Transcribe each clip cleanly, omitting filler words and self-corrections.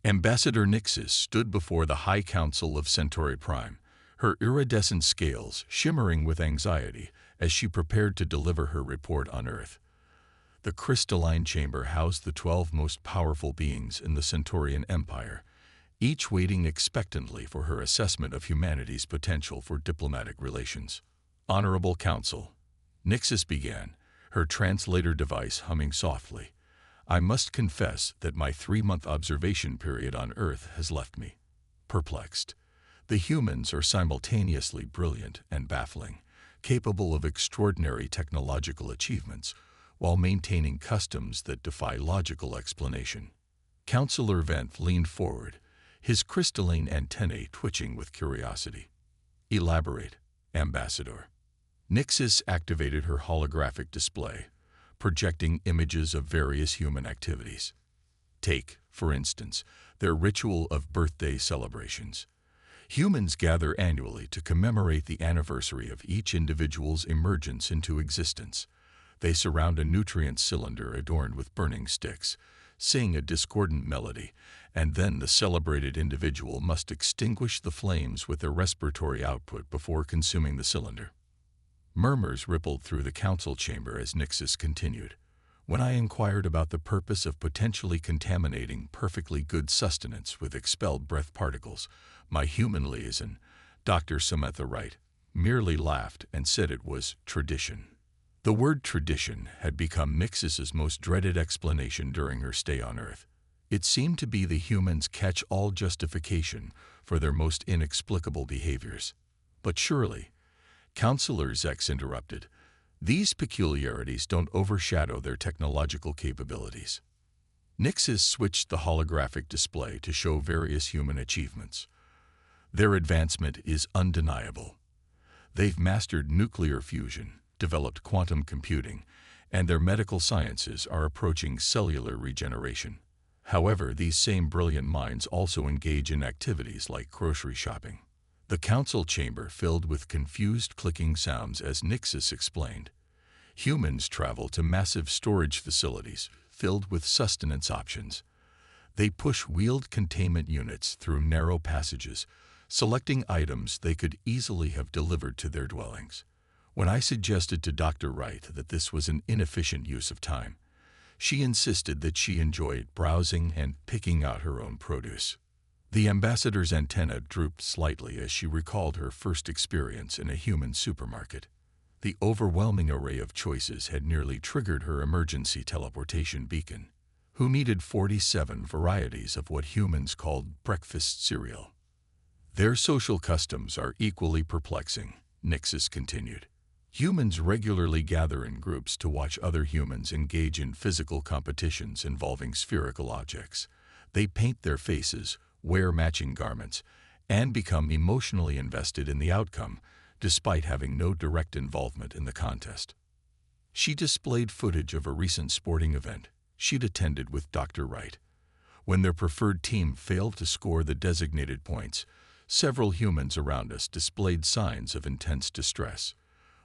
Ambassador Nixis stood before the High Council of Centauri Prime, her iridescent scales shimmering with anxiety as she prepared to deliver her report on Earth. The crystalline chamber housed the 12 most powerful beings in the Centaurian Empire, each waiting expectantly for her assessment of humanity's potential for diplomatic relations. Honorable Council, Nixis began, her translator device humming softly. I must confess that my 3-month observation period on Earth has left me perplexed. The humans are simultaneously brilliant and baffling, capable of extraordinary technological achievements, while maintaining customs that defy logical explanation. Councillor Venth leaned forward, his crystalline antennae twitching with curiosity. Elaborate, Ambassador. Nixis activated her holographic display, projecting images of various human activities. Take, for instance, their ritual of birthday celebrations. Humans gather annually to commemorate the anniversary of each individual's emergence into existence. They surround a nutrient cylinder adorned with burning sticks, sing a discordant melody, and then the celebrated individual must extinguish the flames with their respiratory output before consuming the cylinder. Murmurs rippled through the council chamber as Nixis continued. When I inquired about the purpose of potentially contaminating perfectly good sustenance with expelled breath particles, my human liaison, Dr. Samantha Wright, merely laughed and said it was tradition. The word tradition had become Nixis's most dreaded explanation during her stay on Earth. It seemed to be the humans' catch-all justification for their most inexplicable behaviors. But surely, Councillor Zex interrupted, these peculiarities don't overshadow their technological capabilities. Nixis switched the holographic display to show various human achievements. Their advancement is undeniable. They've mastered nuclear fusion, developed quantum computing, and their medical sciences are approaching cellular regeneration. However, these same brilliant minds also engage in activities like grocery shopping. The council chamber filled with confused clicking sounds as Nixis explained. Humans travel to massive storage facilities filled with sustenance options. They push wheeled containment units through narrow passages, selecting items they could easily have delivered to their dwellings. When I suggested to Dr. Wright that this was an inefficient use of time, she insisted that she enjoyed browsing and picking out her own produce. The ambassador's antenna drooped slightly as she recalled her first experience in a human supermarket. The overwhelming array of choices had nearly triggered her emergency teleportation beacon. Who needed 47 varieties of what humans called breakfast cereal? Their social customs are equally perplexing, Nixis continued. Humans regularly gather in groups to watch other humans engage in physical competitions involving spherical objects. They paint their faces, wear matching garments, and become emotionally invested in the outcome, despite having no direct involvement in the contest. She displayed footage of a recent sporting event she'd attended with Dr. Wright. When their preferred team failed to score the designated points, several humans around us displayed signs of intense distress.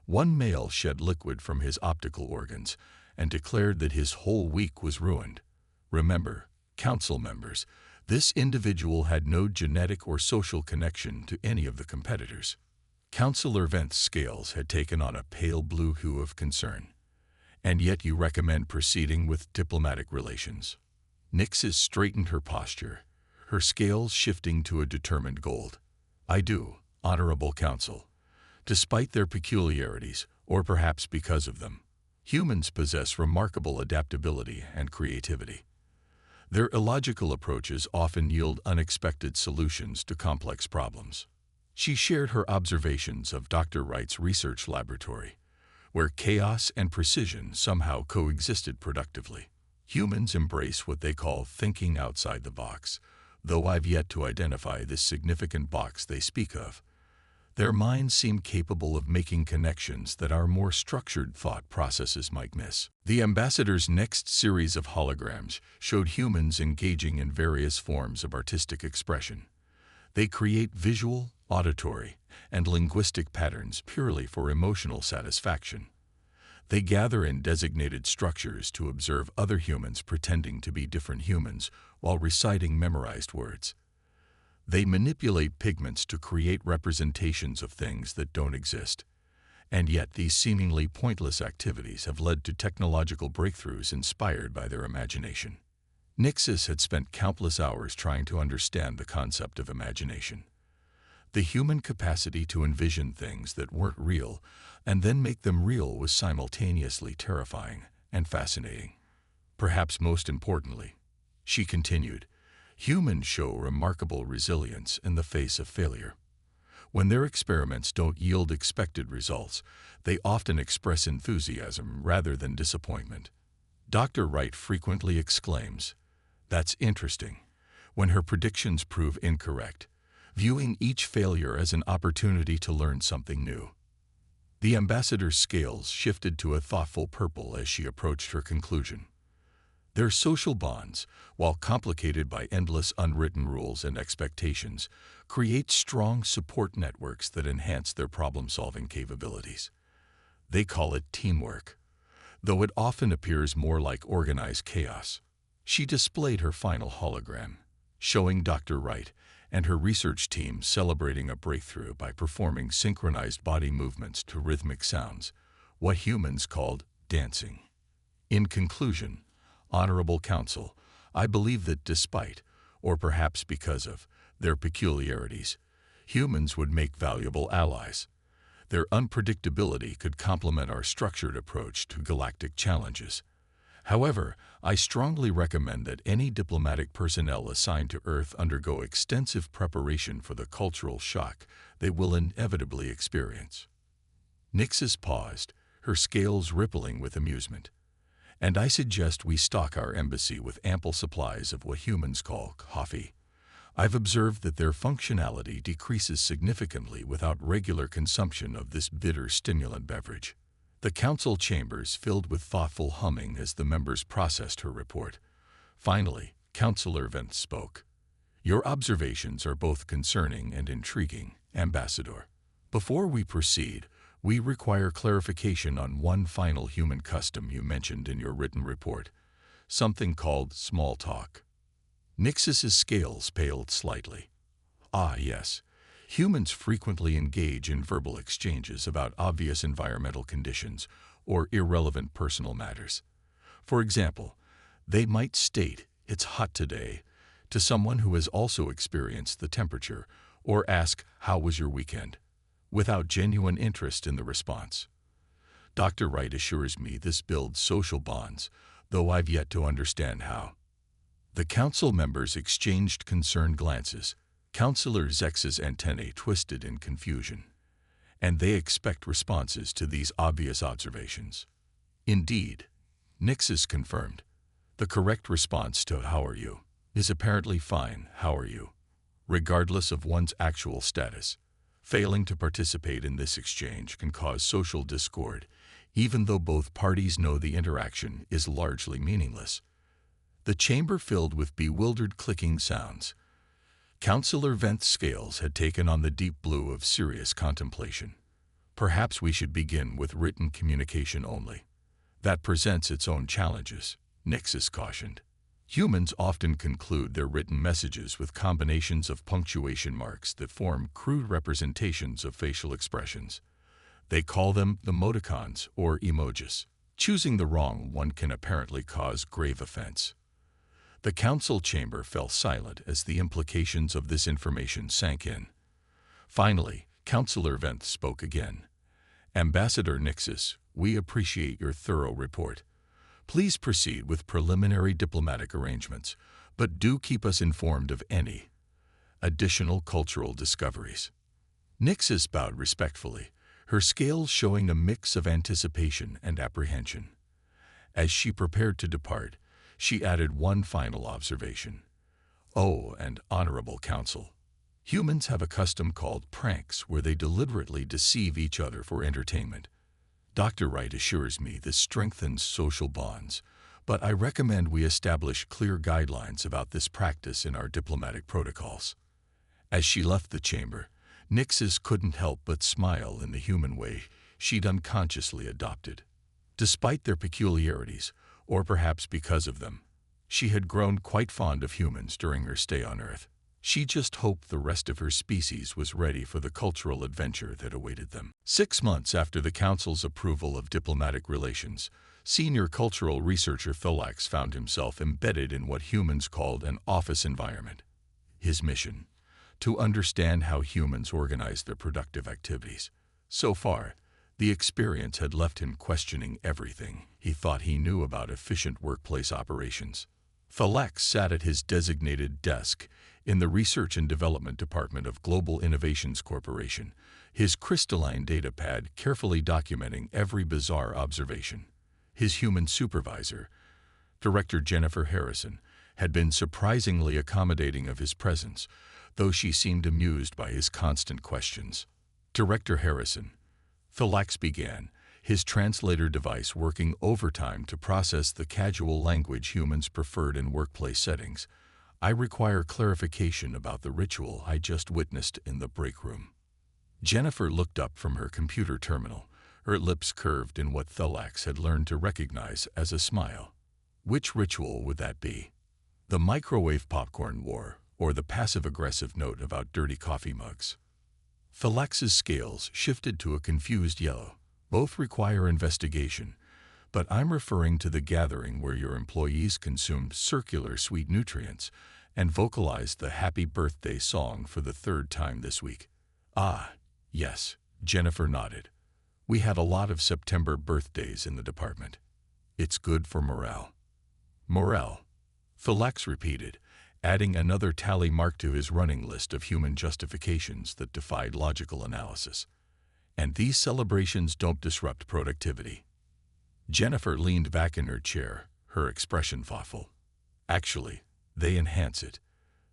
One male shed liquid from his optical organs and declared that his whole week was ruined. Remember, council members, this individual had no genetic or social connection to any of the competitors. Councillor Venth's scales had taken on a pale blue hue of concern. And yet you recommend proceeding with diplomatic relations. Nixis straightened her posture, her scales shifting to a determined gold. I do, Honorable Council. Despite their peculiarities, or perhaps because of them, humans possess remarkable adaptability and creativity. Their illogical approaches often yield unexpected solutions to complex problems. She shared her observations of Dr. Wright's research laboratory, where chaos and precision somehow coexisted productively. Humans embrace what they call thinking outside the box, though I've yet to identify this significant box they speak of. Their minds seem capable of making connections that our more structured thought processes might miss. The ambassador's next series of holograms showed humans engaging in various forms of artistic expression. They create visual, auditory, and linguistic patterns purely for emotional satisfaction. They gather in designated structures to observe other humans pretending to be different humans while reciting memorized words. They manipulate pigments to create representations of things that don't exist. And yet these seemingly pointless activities have led to technological breakthroughs inspired by their imagination. Nixis had spent countless hours trying to understand the concept of imagination. The human capacity to envision things that weren't real and then make them real was simultaneously terrifying and fascinating. Perhaps most importantly, she continued, humans show remarkable resilience in the face of failure. When their experiments don't yield expected results, they often express enthusiasm rather than disappointment. Dr. Wright frequently exclaims, "That's interesting," when her predictions prove incorrect, viewing each failure as an opportunity to learn something new. The ambassador's scales shifted to a thoughtful purple as she approached her conclusion. Their social bonds, while complicated by endless unwritten rules and expectations, create strong support networks that enhance their problem-solving capabilities. They call it teamwork, though it often appears more like organized chaos. She displayed her final hologram, showing Dr. Wright and her research team celebrating a breakthrough by performing synchronized body movements to rhythmic sounds, what humans called dancing. In conclusion, Honorable Council, I believe that despite, or perhaps because of, their peculiarities, humans would make valuable allies. Their unpredictability could complement our structured approach to galactic challenges. However, I strongly recommend that any diplomatic personnel assigned to Earth undergo extensive preparation for the cultural shock they will inevitably experience. Nixis paused, her scales rippling with amusement. And I suggest we stock our embassy with ample supplies of what humans call coffee. I've observed that their functionality decreases significantly without regular consumption of this bitter stimulant beverage. The council chambers filled with thoughtful humming as the members processed her report. Finally, Councillor Vence spoke. Your observations are both concerning and intriguing, Ambassador. Before we proceed, we require clarification on one final human custom you mentioned in your written report, something called small talk. Nixis's scales paled slightly. Ah, yes. Humans frequently engage in verbal exchanges about obvious environmental conditions or irrelevant personal matters. For example, they might state, "It's hot today," to someone who has also experienced the temperature, or ask, "How was your weekend?" without genuine interest in the response. Dr. Wright assures me this builds social bonds, though I've yet to understand how. The council members exchanged concerned glances. Councillor Zex's antennae twisted in confusion, and they expect responses to these obvious observations. Indeed, Nixis confirmed. The correct response to "How are you?" is apparently "Fine, how are you?" regardless of one's actual status. Failing to participate in this exchange can cause social discord, even though both parties know the interaction is largely meaningless. The chamber filled with bewildered clicking sounds. Councillor Vence's scales had taken on the deep blue of serious contemplation. Perhaps we should begin with written communication only. That presents its own challenges, Nixis cautioned. Humans often conclude their written messages with combinations of punctuation marks that form crude representations of facial expressions. They call them emoticons or emojis. Choosing the wrong one can apparently cause grave offense. The council chamber fell silent as the implications of this information sank in. Finally, Councillor Vence spoke again. Ambassador Nixis, we appreciate your thorough report. Please proceed with preliminary diplomatic arrangements, but do keep us informed of any additional cultural discoveries. Nixis bowed respectfully, her scales showing a mix of anticipation and apprehension. As she prepared to depart, she added one final observation. Oh, and Honorable Council, humans have a custom called pranks where they deliberately deceive each other for entertainment. Dr. Wright assures me this strengthens social bonds, but I recommend we establish clear guidelines about this practice in our diplomatic protocols. As she left the chamber, Nixis couldn't help but smile in the human way she'd unconsciously adopted. Despite their peculiarities, or perhaps because of them, she had grown quite fond of humans during her stay on Earth. She just hoped the rest of her species was ready for the cultural adventure that awaited them. 6 months after the Council's approval of diplomatic relations, senior cultural researcher Thalax found himself embedded in what humans called an office environment. His mission: to understand how humans organize their productive activities. So far, the experience had left him questioning everything he thought he knew about efficient workplace operations. Thalax sat at his designated desk in the Research and Development Department of Global Innovations Corporation, his crystalline data pad carefully documenting every bizarre observation. His human supervisor, Director Jennifer Harrison, had been surprisingly accommodating of his presence, though she seemed amused by his constant questions. Director Harrison, Thalax began, his translator device working overtime to process the casual language humans preferred in workplace settings. I require clarification about the ritual I just witnessed in the break room. Jennifer looked up from her computer terminal, her lips curved in what Thalax had learned to recognize as a smile. Which ritual would that be? The microwave popcorn war, or the passive-aggressive note about dirty coffee mugs? Thalax's scales shifted to a confused yellow. Both require investigation, but I'm referring to the gathering where your employees consumed circular sweet nutrients and vocalized the happy birthday song for the 3rd time this week. Ah, yes, Jennifer nodded. We had a lot of September birthdays in the department. It's good for morale. Morale, Thalax repeated, adding another tally mark to his running list of human justifications that defied logical analysis. And these celebrations don't disrupt productivity. Jennifer leaned back in her chair, her expression thoughtful. Actually, they enhance it.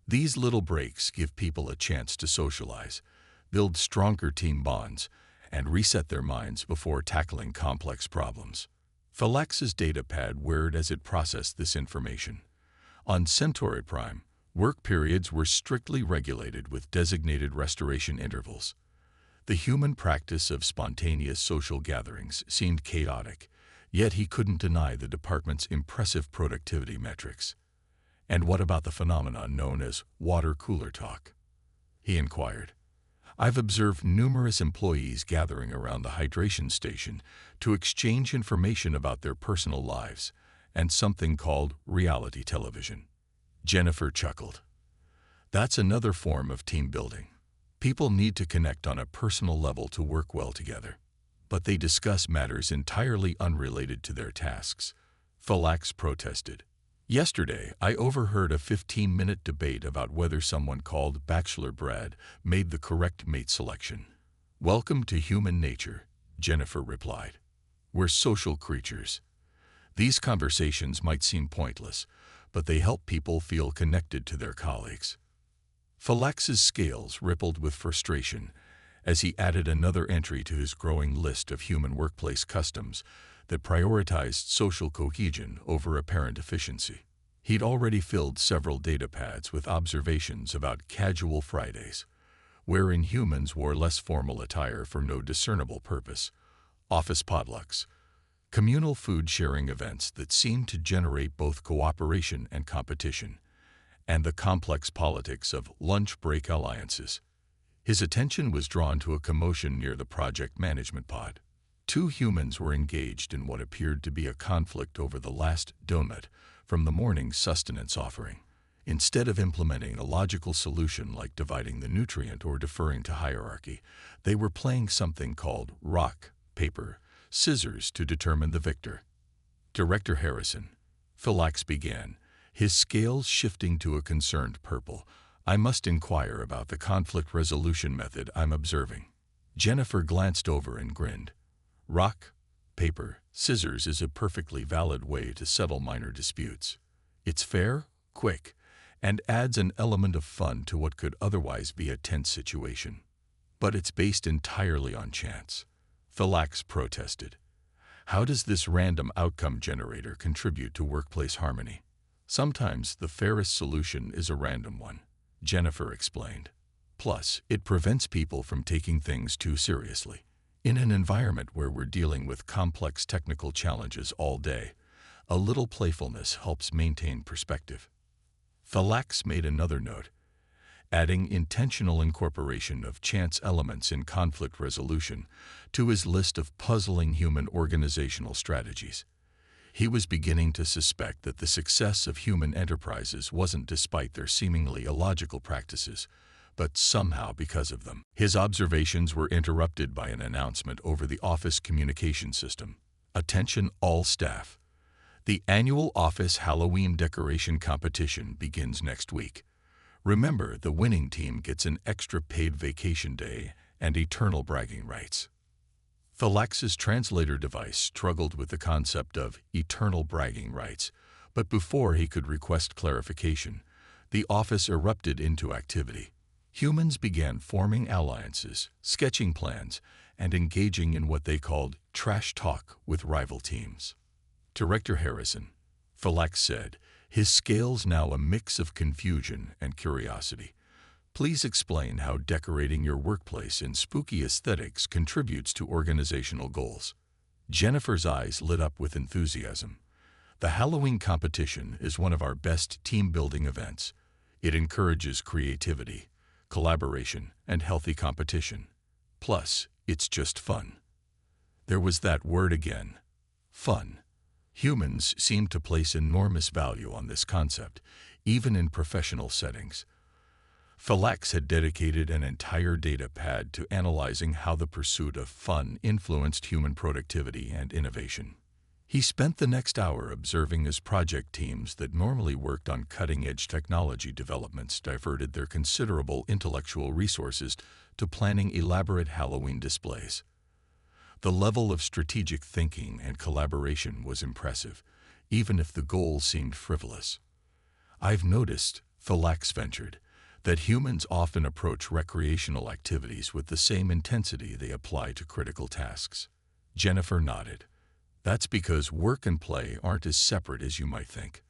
These little breaks give people a chance to socialize, build stronger team bonds, and reset their minds before tackling complex problems. Thalax's data pad whirred as it processed this information. On Centauri Prime, work periods were strictly regulated with designated restoration intervals. The human practice of spontaneous social gatherings seemed chaotic, yet he couldn't deny the department's impressive productivity metrics. And what about the phenomenon known as water cooler talk? He inquired. I've observed numerous employees gathering around the hydration station to exchange information about their personal lives and something called reality television. Jennifer chuckled. That's another form of team building. People need to connect on a personal level to work well together, but they discuss matters entirely unrelated to their tasks. Thalax protested. Yesterday, I overheard a 15-minute debate about whether someone called Bachelor Brad made the correct mate selection. Welcome to human nature, Jennifer replied. We're social creatures. These conversations might seem pointless, but they help people feel connected to their colleagues. Thalax's scales rippled with frustration as he added another entry to his growing list of human workplace customs that prioritized social cohesion over apparent efficiency. He'd already filled several data pads with observations about casual Fridays, wherein humans wore less formal attire for no discernible purpose, office potlucks, communal food-sharing events that seemed to generate both cooperation and competition, and the complex politics of lunch break alliances. His attention was drawn to a commotion near the project management pod. 2 humans were engaged in what appeared to be a conflict over the last donut from the morning's sustenance offering. Instead of implementing a logical solution like dividing the nutrient or deferring to hierarchy, they were playing something called rock, paper, scissors to determine the victor. Director Harrison, Thalax began, his scales shifting to a concerned purple. I must inquire about the conflict resolution method I'm observing. Jennifer glanced over and grinned. Rock, paper, scissors is a perfectly valid way to settle minor disputes. It's fair, quick, and adds an element of fun to what could otherwise be a tense situation. But it's based entirely on chance. Thalax protested. How does this random outcome generator contribute to workplace harmony? Sometimes the fairest solution is a random one, Jennifer explained. Plus, it prevents people from taking things too seriously. In an environment where we're dealing with complex technical challenges all day, a little playfulness helps maintain perspective. Thalax made another note, adding intentional incorporation of chance elements in conflict resolution to his list of puzzling human organizational strategies. He was beginning to suspect that the success of human enterprises wasn't despite their seemingly illogical practices, but somehow because of them. His observations were interrupted by an announcement over the office communication system. Attention all staff. The annual office Halloween decoration competition begins next week. Remember, the winning team gets an extra paid vacation day and eternal bragging rights. Thalax's translator device struggled with the concept of eternal bragging rights, but before he could request clarification, the office erupted into activity. Humans began forming alliances, sketching plans, and engaging in what they called trash talk with rival teams. Director Harrison, Thalax said, his scales now a mix of confusion and curiosity. Please explain how decorating your workplace in spooky aesthetics contributes to organizational goals. Jennifer's eyes lit up with enthusiasm. The Halloween competition is one of our best team-building events. It encourages creativity, collaboration, and healthy competition. Plus, it's just fun. There was that word again. Fun. Humans seem to place enormous value on this concept, even in professional settings. Thalax had dedicated an entire data pad to analyzing how the pursuit of fun influenced human productivity and innovation. He spent the next hour observing as project teams that normally worked on cutting-edge technology developments diverted their considerable intellectual resources to planning elaborate Halloween displays. The level of strategic thinking and collaboration was impressive, even if the goal seemed frivolous. I've noticed, Thalax ventured, that humans often approach recreational activities with the same intensity they apply to critical tasks. Jennifer nodded. That's because work and play aren't as separate as you might think.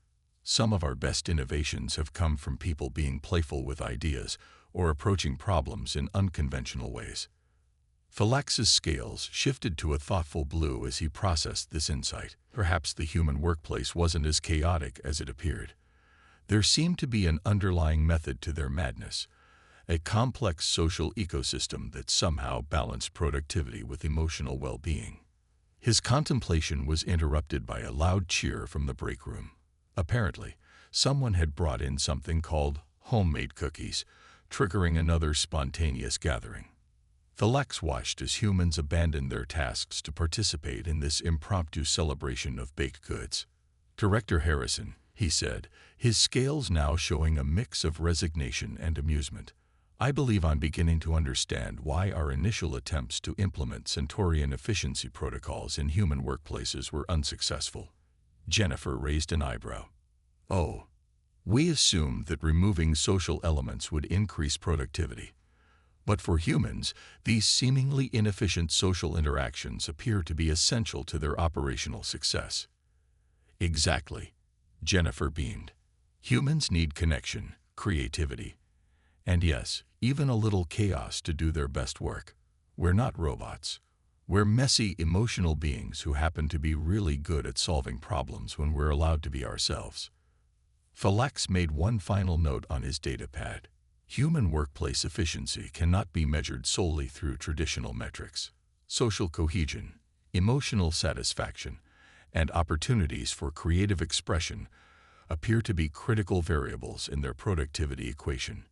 Some of our best innovations have come from people being playful with ideas or approaching problems in unconventional ways. Thalax's scales shifted to a thoughtful blue as he processed this insight. Perhaps the human workplace wasn't as chaotic as it appeared. There seemed to be an underlying method to their madness, a complex social ecosystem that somehow balanced productivity with emotional well-being. His contemplation was interrupted by a loud cheer from the break room. Apparently, someone had brought in something called homemade cookies, triggering another spontaneous gathering. Thalax watched as humans abandoned their tasks to participate in this impromptu celebration of baked goods. Director Harrison, he said, his scales now showing a mix of resignation and amusement. I believe I'm beginning to understand why our initial attempts to implement Centaurian efficiency protocols in human workplaces were unsuccessful. Jennifer raised an eyebrow. Oh, we assumed that removing social elements would increase productivity. But for humans, these seemingly inefficient social interactions appear to be essential to their operational success. Exactly, Jennifer beamed. Humans need connection, creativity, and yes, even a little chaos to do their best work. We're not robots. We're messy, emotional beings who happen to be really good at solving problems when we're allowed to be ourselves. Thalax made one final note on his data pad. Human workplace efficiency cannot be measured solely through traditional metrics. Social cohesion, emotional satisfaction, and opportunities for creative expression appear to be critical variables in their productivity equation.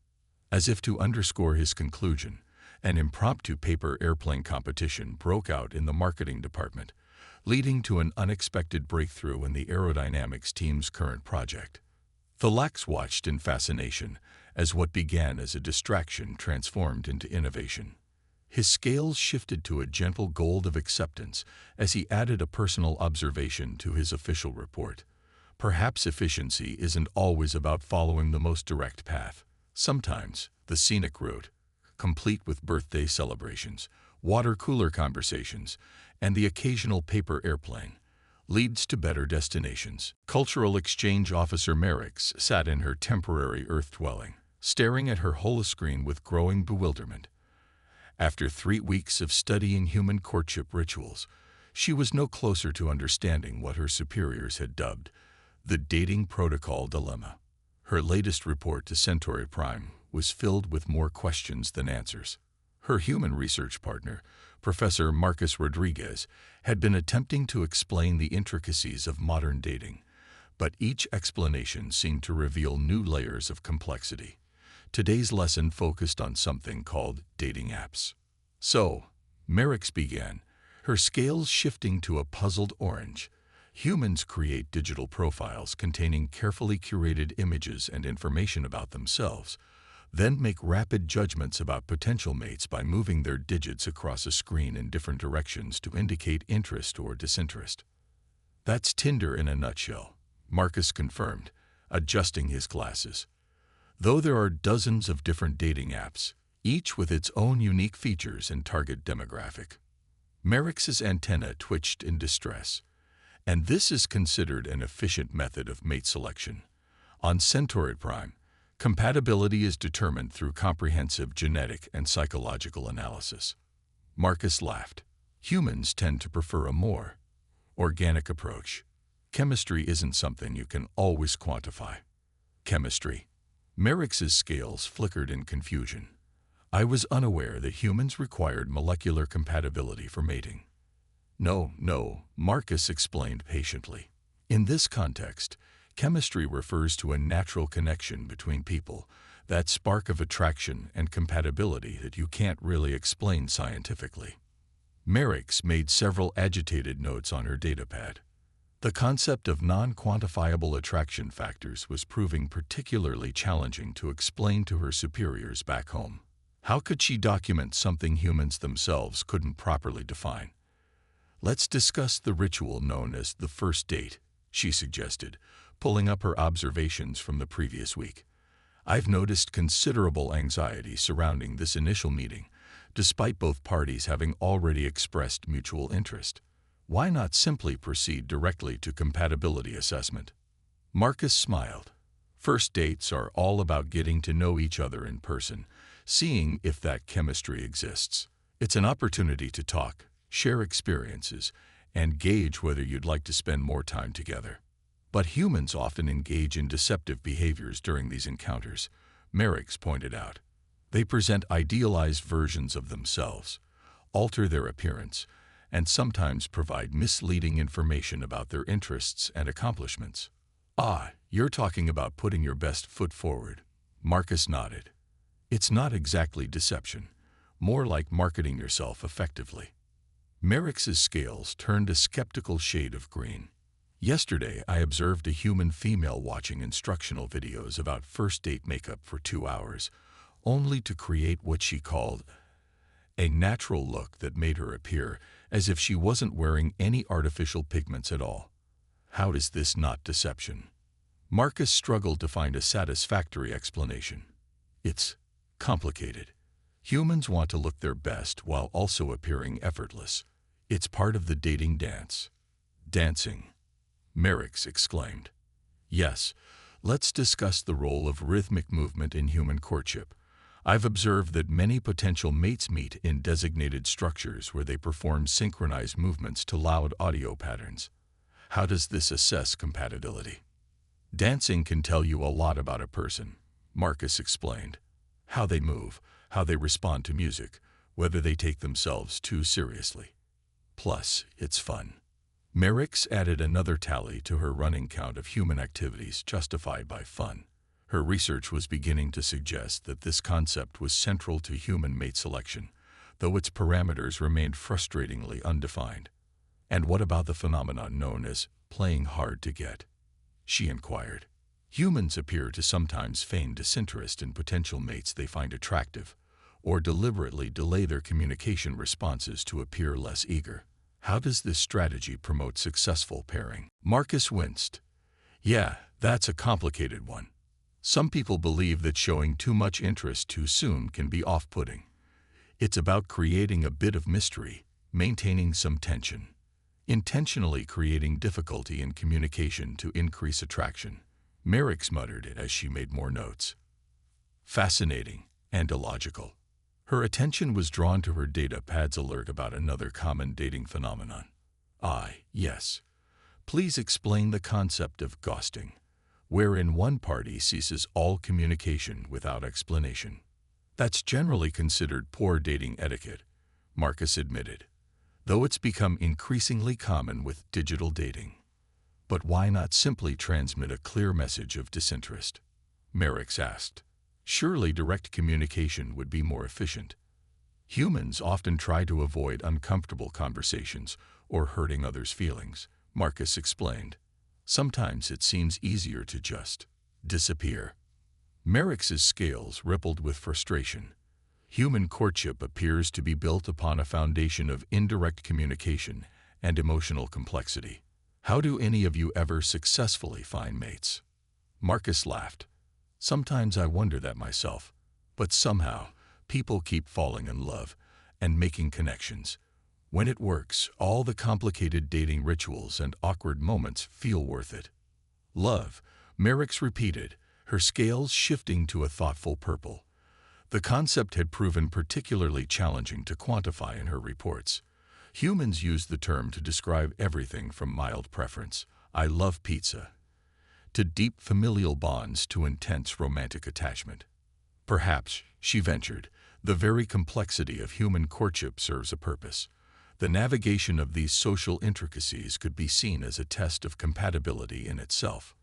As if to underscore his conclusion, an impromptu paper airplane competition broke out in the marketing department, leading to an unexpected breakthrough in the aerodynamics team's current project. Thalax watched in fascination as what began as a distraction transformed into innovation. His scales shifted to a gentle gold of acceptance as he added a personal observation to his official report. Perhaps efficiency isn't always about following the most direct path. Sometimes, the scenic route, complete with birthday celebrations, water cooler conversations, and the occasional paper airplane, leads to better destinations. Cultural Exchange Officer Merrick's sat in her temporary Earth dwelling, staring at her holoscreen with growing bewilderment. After 3 weeks of studying human courtship rituals, she was no closer to understanding what her superiors had dubbed the dating protocol dilemma. Her latest report to Centauri Prime was filled with more questions than answers. Her human research partner, Professor Marcus Rodriguez, had been attempting to explain the intricacies of modern dating, but each explanation seemed to reveal new layers of complexity. Today's lesson focused on something called dating apps. So, Merrick's began, her scales shifting to a puzzled orange. Humans create digital profiles containing carefully curated images and information about themselves, then make rapid judgments about potential mates by moving their digits across a screen in different directions to indicate interest or disinterest. That's Tinder in a nutshell, Marcus confirmed, adjusting his glasses. Though there are dozens of different dating apps, each with its own unique features and target demographic. Merrick's antenna twitched in distress. And this is considered an efficient method of mate selection. On Centauri Prime, compatibility is determined through comprehensive genetic and psychological analysis. Marcus laughed. Humans tend to prefer a more organic approach. Chemistry isn't something you can always quantify. Chemistry. Merrick's scales flickered in confusion. I was unaware that humans required molecular compatibility for mating. No, Marcus explained patiently. In this context, chemistry refers to a natural connection between people, that spark of attraction and compatibility that you can't really explain scientifically. Merrick's made several agitated notes on her datapad. The concept of non-quantifiable attraction factors was proving particularly challenging to explain to her superiors back home. How could she document something humans themselves couldn't properly define? Let's discuss the ritual known as the first date, she suggested, pulling up her observations from the previous week. I've noticed considerable anxiety surrounding this initial meeting, despite both parties having already expressed mutual interest. Why not simply proceed directly to compatibility assessment? Marcus smiled. First dates are all about getting to know each other in person, seeing if that chemistry exists. It's an opportunity to talk, share experiences, and gauge whether you'd like to spend more time together. But humans often engage in deceptive behaviors during these encounters, Merrick's pointed out. They present idealized versions of themselves, alter their appearance, and sometimes provide misleading information about their interests and accomplishments. Ah, you're talking about putting your best foot forward. Marcus nodded. It's not exactly deception, more like marketing yourself effectively. Merrick's scales turned a skeptical shade of green. Yesterday, I observed a human female watching instructional videos about first date makeup for 2 hours, only to create what she called a natural look that made her appear as if she wasn't wearing any artificial pigments at all. How is this not deception? Marcus struggled to find a satisfactory explanation. It's complicated. Humans want to look their best while also appearing effortless. It's part of the dating dance. Dancing, Merrick's exclaimed. Yes, let's discuss the role of rhythmic movement in human courtship. I've observed that many potential mates meet in designated structures where they perform synchronized movements to loud audio patterns. How does this assess compatibility? Dancing can tell you a lot about a person, Marcus explained. How they move, how they respond to music, whether they take themselves too seriously. Plus, it's fun. Merrick's added another tally to her running count of human activities justified by fun. Her research was beginning to suggest that this concept was central to human mate selection, though its parameters remained frustratingly undefined. And what about the phenomenon known as playing hard to get? She inquired. Humans appear to sometimes feign disinterest in potential mates they find attractive, or deliberately delay their communication responses to appear less eager. How does this strategy promote successful pairing? Marcus winced. Yeah, that's a complicated one. Some people believe that showing too much interest too soon can be off-putting. It's about creating a bit of mystery, maintaining some tension, intentionally creating difficulty in communication to increase attraction. Merrick's muttered as she made more notes. Fascinating and illogical. Her attention was drawn to her data pad's alert about another common dating phenomenon. Yes. Please explain the concept of ghosting, wherein one party ceases all communication without explanation. That's generally considered poor dating etiquette, Marcus admitted, though it's become increasingly common with digital dating. But why not simply transmit a clear message of disinterest? Merrick's asked. Surely direct communication would be more efficient. Humans often try to avoid uncomfortable conversations or hurting others' feelings, Marcus explained. Sometimes it seems easier to just disappear. Merrick's scales rippled with frustration. Human courtship appears to be built upon a foundation of indirect communication and emotional complexity. How do any of you ever successfully find mates? Marcus laughed. Sometimes I wonder that myself, but somehow people keep falling in love and making connections. When it works, all the complicated dating rituals and awkward moments feel worth it. Love, Merrick's repeated, her scales shifting to a thoughtful purple. The concept had proven particularly challenging to quantify in her reports. Humans use the term to describe everything from mild preference, I love pizza, to deep familial bonds to intense romantic attachment. Perhaps, she ventured, the very complexity of human courtship serves a purpose. The navigation of these social intricacies could be seen as a test of compatibility in itself.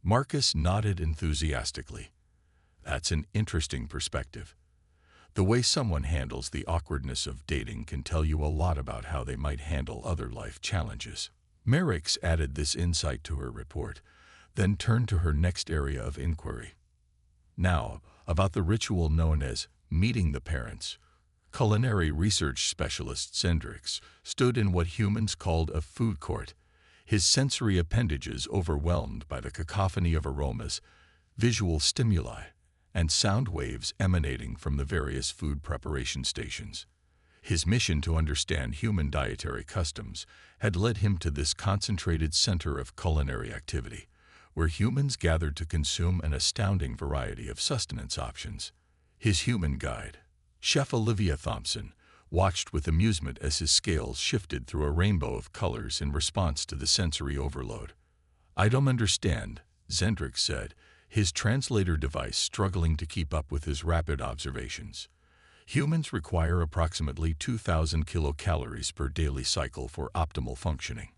Marcus nodded enthusiastically. That's an interesting perspective. The way someone handles the awkwardness of dating can tell you a lot about how they might handle other life challenges. Merrick's added this insight to her report, then turned to her next area of inquiry. Now, about the ritual known as meeting the parents. Culinary research specialist Zendrix stood in what humans called a food court, his sensory appendages overwhelmed by the cacophony of aromas, visual stimuli, and sound waves emanating from the various food preparation stations. His mission to understand human dietary customs had led him to this concentrated center of culinary activity, where humans gathered to consume an astounding variety of sustenance options. His human guide, Chef Olivia Thompson, watched with amusement as his scales shifted through a rainbow of colors in response to the sensory overload. I don't understand, Zendrix said, his translator device struggling to keep up with his rapid observations. Humans require approximately 2,000 kilocalories per daily cycle for optimal functioning.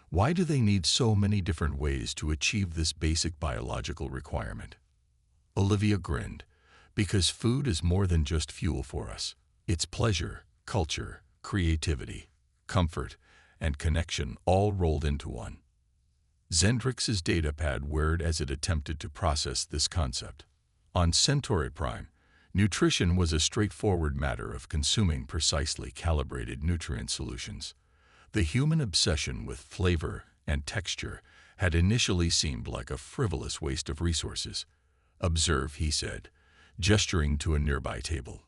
Why do they need so many different ways to achieve this basic biological requirement? Olivia grinned. Because food is more than just fuel for us. It's pleasure, culture, creativity, comfort, and connection all rolled into one. Zendrix's datapad whirred as it attempted to process this concept. On Centauri Prime, nutrition was a straightforward matter of consuming precisely calibrated nutrient solutions. The human obsession with flavor and texture had initially seemed like a frivolous waste of resources. Observe, he said, gesturing to a nearby table.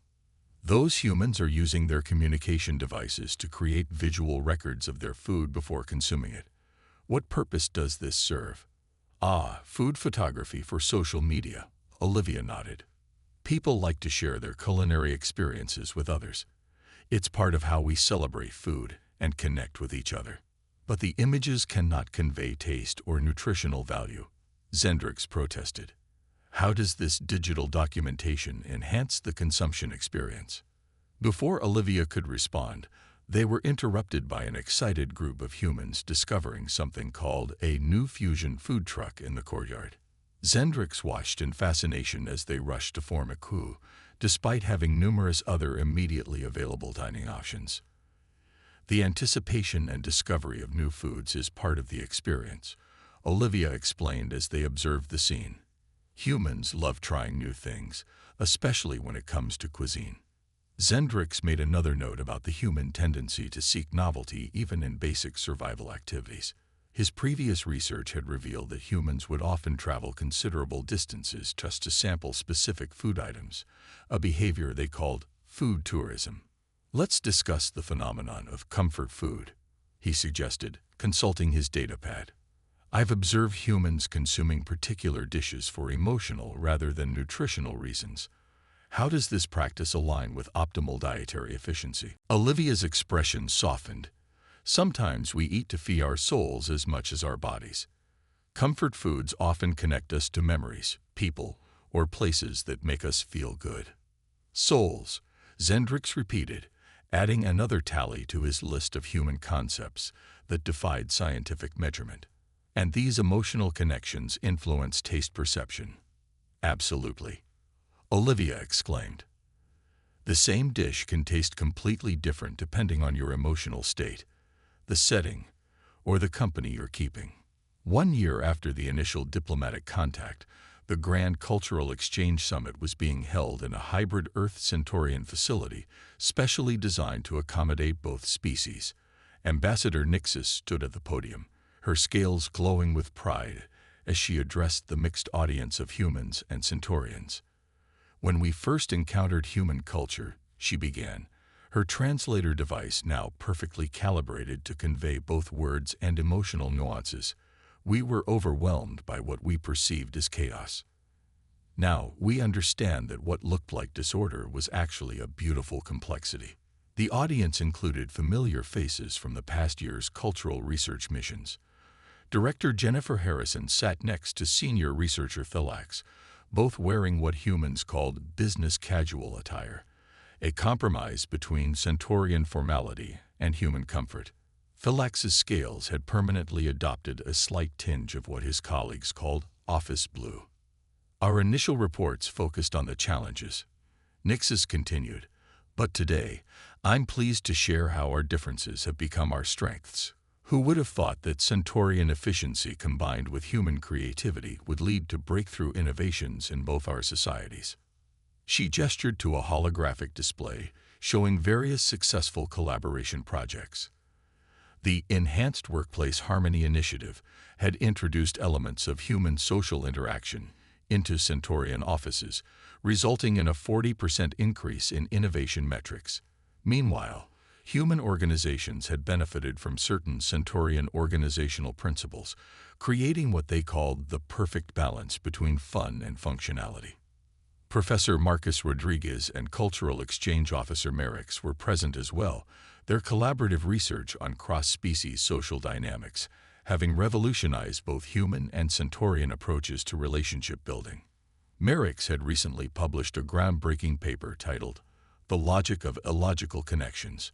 Those humans are using their communication devices to create visual records of their food before consuming it. What purpose does this serve? Food photography for social media, Olivia nodded. People like to share their culinary experiences with others. It's part of how we celebrate food and connect with each other. But the images cannot convey taste or nutritional value, Zendrix protested. How does this digital documentation enhance the consumption experience? Before Olivia could respond, they were interrupted by an excited group of humans discovering something called a new fusion food truck in the courtyard. Zendrix watched in fascination as they rushed to form a queue, despite having numerous other immediately available dining options. The anticipation and discovery of new foods is part of the experience, Olivia explained as they observed the scene. Humans love trying new things, especially when it comes to cuisine. Zendrix made another note about the human tendency to seek novelty even in basic survival activities. His previous research had revealed that humans would often travel considerable distances just to sample specific food items, a behavior they called food tourism. Let's discuss the phenomenon of comfort food, he suggested, consulting his datapad. I've observed humans consuming particular dishes for emotional rather than nutritional reasons. How does this practice align with optimal dietary efficiency? Olivia's expression softened. Sometimes we eat to feed our souls as much as our bodies. Comfort foods often connect us to memories, people, or places that make us feel good. Souls, Zendrix repeated, adding another tally to his list of human concepts that defied scientific measurement. And these emotional connections influence taste perception. Absolutely. Olivia exclaimed. The same dish can taste completely different depending on your emotional state, the setting, or the company you're keeping. 1 year after the initial diplomatic contact, the Grand Cultural Exchange Summit was being held in a hybrid Earth-Centaurian facility specially designed to accommodate both species. Ambassador Nixis stood at the podium, her scales glowing with pride as she addressed the mixed audience of humans and Centaurians. When we first encountered human culture, she began, her translator device now perfectly calibrated to convey both words and emotional nuances, we were overwhelmed by what we perceived as chaos. Now, we understand that what looked like disorder was actually a beautiful complexity. The audience included familiar faces from the past year's cultural research missions. Director Jennifer Harrison sat next to senior researcher Philax, both wearing what humans called business casual attire, a compromise between Centaurian formality and human comfort. Philax's scales had permanently adopted a slight tinge of what his colleagues called office blue. Our initial reports focused on the challenges. Nixis continued, but today, I'm pleased to share how our differences have become our strengths. Who would have thought that Centaurian efficiency combined with human creativity would lead to breakthrough innovations in both our societies? She gestured to a holographic display showing various successful collaboration projects. The Enhanced Workplace Harmony Initiative had introduced elements of human social interaction into Centaurian offices, resulting in a 40% increase in innovation metrics. Meanwhile, human organizations had benefited from certain Centaurian organizational principles, creating what they called the perfect balance between fun and functionality. Professor Marcus Rodriguez and Cultural Exchange Officer Merix were present as well, their collaborative research on cross-species social dynamics having revolutionized both human and Centaurian approaches to relationship building. Merix had recently published a groundbreaking paper titled The Logic of Illogical Connections,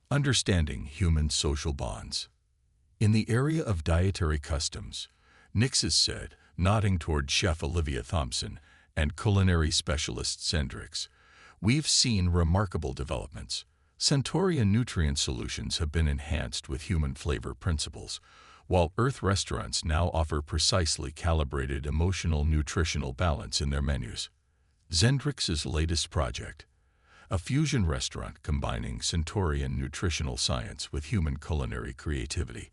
Understanding Human Social Bonds. In the area of dietary customs, Nixis said, nodding toward Chef Olivia Thompson and culinary specialist Zendrix, we've seen remarkable developments. Centaurian nutrient solutions have been enhanced with human flavor principles, while Earth restaurants now offer precisely calibrated emotional nutritional balance in their menus. Zendrix's latest project, a fusion restaurant combining Centaurian nutritional science with human culinary creativity,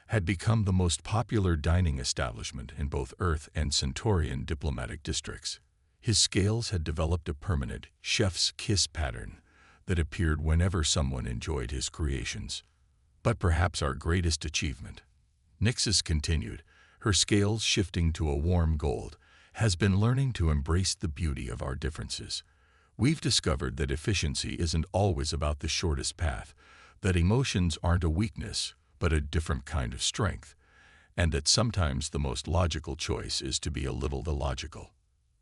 had become the most popular dining establishment in both Earth and Centaurian diplomatic districts. His scales had developed a permanent chef's kiss pattern that appeared whenever someone enjoyed his creations. But perhaps our greatest achievement, Nixis continued, her scales shifting to a warm gold, has been learning to embrace the beauty of our differences. We've discovered that efficiency isn't always about the shortest path, that emotions aren't a weakness, but a different kind of strength, and that sometimes the most logical choice is to be a little illogical.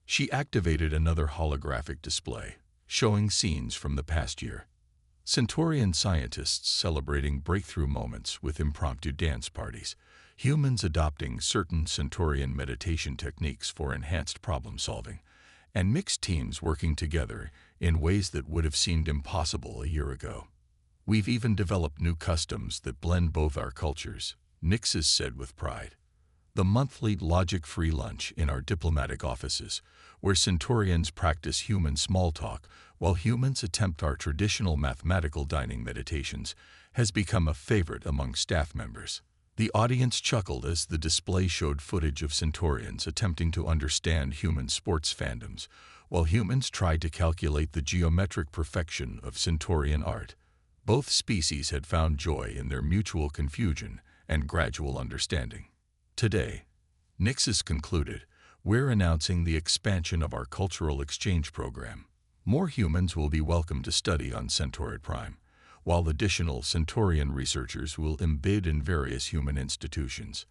She activated another holographic display, showing scenes from the past year. Centaurian scientists celebrating breakthrough moments with impromptu dance parties, humans adopting certain Centaurian meditation techniques for enhanced problem-solving, and mixed teams working together in ways that would have seemed impossible a year ago. We've even developed new customs that blend both our cultures, Nixis said with pride. The monthly logic-free lunch in our diplomatic offices, where Centaurians practice human small talk while humans attempt our traditional mathematical dining meditations, has become a favorite among staff members. The audience chuckled as the display showed footage of Centaurians attempting to understand human sports fandoms, while humans tried to calculate the geometric perfection of Centaurian art. Both species had found joy in their mutual confusion and gradual understanding. Today, Nixis concluded, we're announcing the expansion of our cultural exchange program. More humans will be welcome to study on Centauri Prime, while additional Centaurian researchers will embed in various human institutions.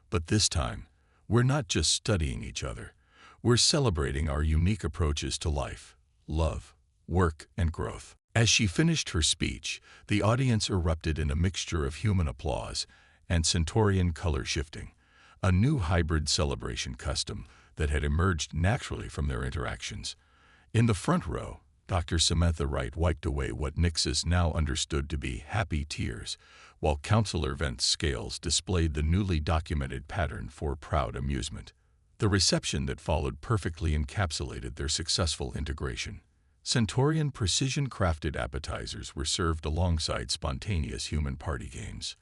But this time, we're not just studying each other. We're celebrating our unique approaches to life, love, work, and growth. As she finished her speech, the audience erupted in a mixture of human applause and Centaurian color shifting, a new hybrid celebration custom that had emerged naturally from their interactions. In the front row, Dr. Samantha Wright wiped away what Nix's now understood to be happy tears, while Counselor Vent's scales displayed the newly documented pattern for proud amusement. The reception that followed perfectly encapsulated their successful integration. Centaurian precision-crafted appetizers were served alongside spontaneous human party games.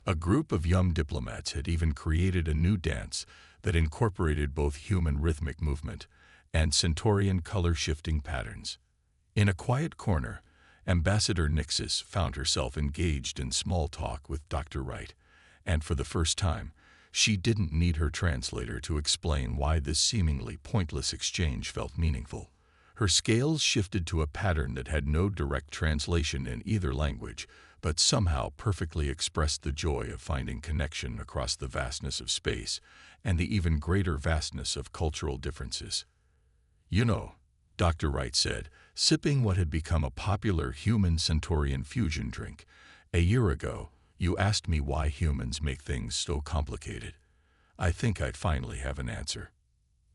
A group of young diplomats had even created a new dance that incorporated both human rhythmic movement and Centaurian color-shifting patterns. In a quiet corner, Ambassador Nixis found herself engaged in small talk with Dr. Wright, and for the first time, she didn't need her translator to explain why this seemingly pointless exchange felt meaningful. Her scales shifted to a pattern that had no direct translation in either language, but somehow perfectly expressed the joy of finding connection across the vastness of space and the even greater vastness of cultural differences. "You know," Dr. Wright said, sipping what had become a popular human-Centaurian fusion drink, "a year ago, you asked me why humans make things so complicated. I think I'd finally have an answer."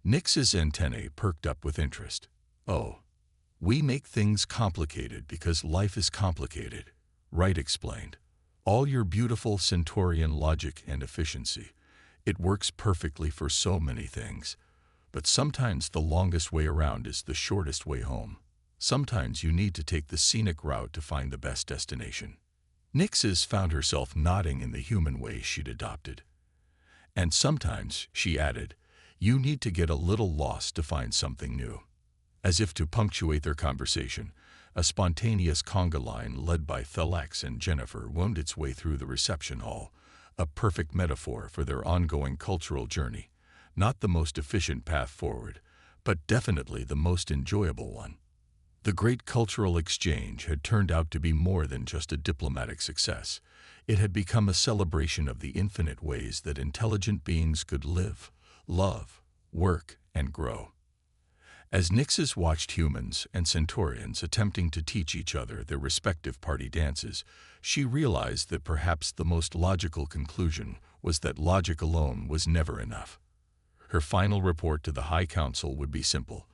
Nix's antennae perked up with interest. "Oh, we make things complicated because life is complicated," Wright explained. "All your beautiful Centaurian logic and efficiency. It works perfectly for so many things. But sometimes the longest way around is the shortest way home. Sometimes you need to take the scenic route to find the best destination." Nixis found herself nodding in the human way she'd adopted. "And sometimes," she added, "you need to get a little lost to find something new." As if to punctuate their conversation, a spontaneous conga line led by Thelax and Jennifer wound its way through the reception hall, a perfect metaphor for their ongoing cultural journey. Not the most efficient path forward, but definitely the most enjoyable one. The great cultural exchange had turned out to be more than just a diplomatic success. It had become a celebration of the infinite ways that intelligent beings could live, love, work, and grow. As Nixis watched humans and Centaurians attempting to teach each other their respective party dances, she realized that perhaps the most logical conclusion was that logic alone was never enough. Her final report to the High Council would be simple.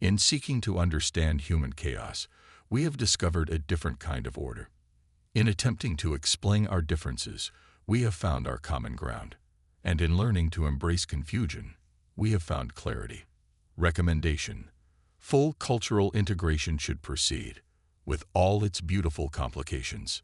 "In seeking to understand human chaos, we have discovered a different kind of order. In attempting to explain our differences, we have found our common ground. And in learning to embrace confusion, we have found clarity." Recommendation: full cultural integration should proceed, with all its beautiful complications.